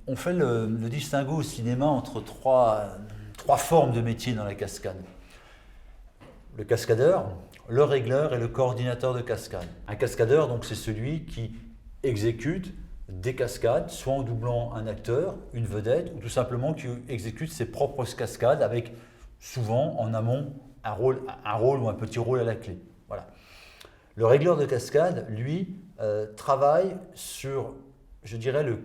On fait le distinguo au cinéma entre trois formes de métier dans la cascade. Le cascadeur, le régleur et le coordinateur de cascade. Un cascadeur, donc, c'est celui qui exécute des cascades, soit en doublant un acteur, une vedette, ou tout simplement qui exécute ses propres cascades avec souvent en amont un rôle ou un petit rôle à la clé. Voilà. Le régleur de cascade, lui, travaille sur, je dirais, le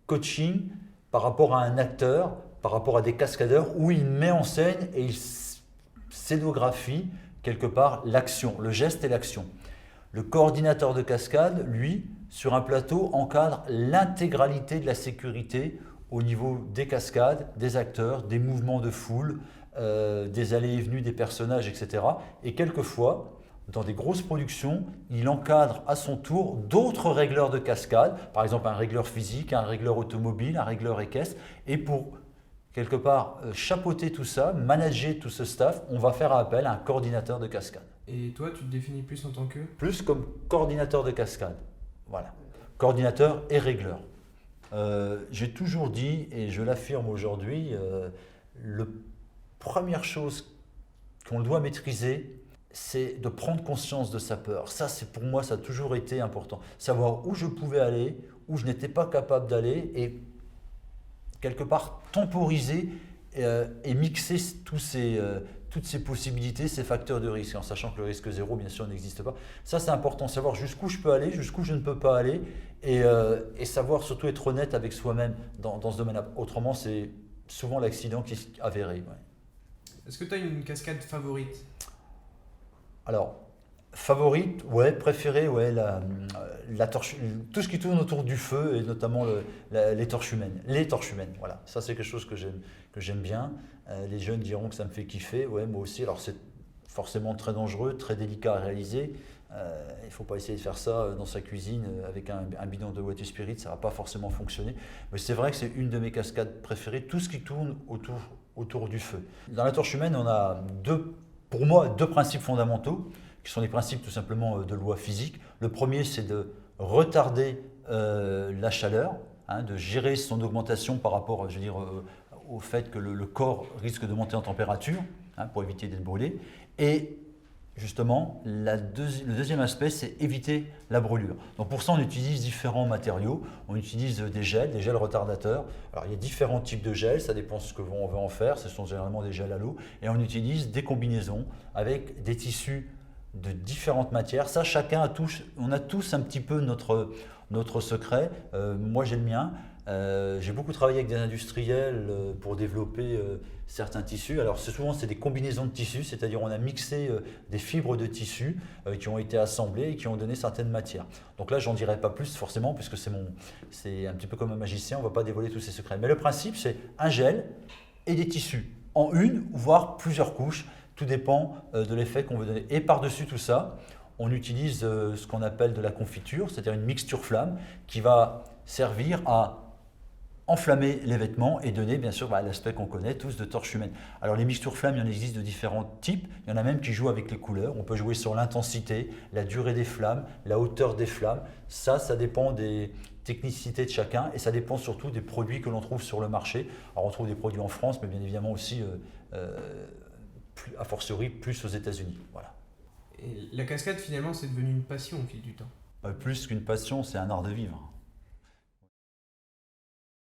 coaching par rapport à un acteur, par rapport à des cascadeurs, où il met en scène et il scénographie quelque part l'action, le geste et l'action. Le coordinateur de cascade, lui, sur un plateau, encadre l'intégralité de la sécurité au niveau des cascades, des acteurs, des mouvements de foule, des allées et venues des personnages, etc. Et quelquefois, dans des grosses productions, il encadre à son tour d'autres régleurs de cascade, par exemple un régleur physique, un régleur automobile, un régleur équestre, et pour quelque part chapeauter tout ça, manager tout ce staff, on va faire appel à un coordinateur de cascade. Et toi, tu te définis plus en tant que? Plus comme coordinateur de cascade. Voilà. Coordinateur et régleur. J'ai toujours dit, et je l'affirme aujourd'hui, la première chose qu'on doit maîtriser, c'est de prendre conscience de sa peur. Ça, c'est pour moi, ça a toujours été important. Savoir où je pouvais aller, où je n'étais pas capable d'aller, et quelque part temporiser et mixer toutes ces possibilités, ces facteurs de risque, en sachant que le risque zéro, bien sûr, n'existe pas. Ça, c'est important, savoir jusqu'où je peux aller, jusqu'où je ne peux pas aller, et savoir surtout être honnête avec soi-même dans ce domaine-là. Autrement, c'est souvent l'accident qui est avéré. Ouais. Est-ce que tu as une cascade favorite? Alors, favorite, ouais, préférée, ouais, la torche, tout ce qui tourne autour du feu, et notamment les torches humaines. Les torches humaines, voilà. Ça, c'est quelque chose que j'aime bien. Les jeunes diront que ça me fait kiffer, ouais, moi aussi. Alors, c'est forcément très dangereux, très délicat à réaliser. Il ne faut pas essayer de faire ça dans sa cuisine avec un bidon de Water Spirit, ça ne va pas forcément fonctionner. Mais c'est vrai que c'est une de mes cascades préférées, tout ce qui tourne autour du feu. Dans la torche humaine, on a pour moi, deux principes fondamentaux, qui sont les principes tout simplement de loi physique. Le premier, c'est de retarder la chaleur, de gérer son augmentation par rapport, je veux dire, au fait que le corps risque de monter en température, pour éviter d'être brûlé. Et justement, le deuxième aspect, c'est éviter la brûlure. Donc pour ça, on utilise différents matériaux. On utilise des gels retardateurs. Alors il y a différents types de gels, ça dépend de ce que on veut en faire. Ce sont généralement des gels à l'eau. Et on utilise des combinaisons avec des tissus de différentes matières. Ça, on a tous un petit peu notre secret. Moi, j'ai le mien. J'ai beaucoup travaillé avec des industriels pour développer certains tissus. Alors souvent c'est des combinaisons de tissus, c'est-à-dire on a mixé des fibres de tissus qui ont été assemblées et qui ont donné certaines matières. Donc là j'en dirai pas plus forcément puisque c'est un petit peu comme un magicien, on ne va pas dévoiler tous ces secrets. Mais le principe c'est un gel et des tissus en une voire plusieurs couches, tout dépend de l'effet qu'on veut donner. Et par-dessus tout ça, on utilise ce qu'on appelle de la confiture, c'est-à-dire une mixture flamme qui va servir à enflammer les vêtements et donner bien sûr l'aspect qu'on connaît tous de torche humaine. Alors les mixtures flammes, il y en existe de différents types, il y en a même qui jouent avec les couleurs, on peut jouer sur l'intensité, la durée des flammes, la hauteur des flammes, ça dépend des technicités de chacun et ça dépend surtout des produits que l'on trouve sur le marché. Alors on trouve des produits en France mais bien évidemment aussi a fortiori plus aux États-Unis. Voilà. Et la cascade finalement c'est devenu une passion au fil du temps. Plus qu'une passion, c'est un art de vivre.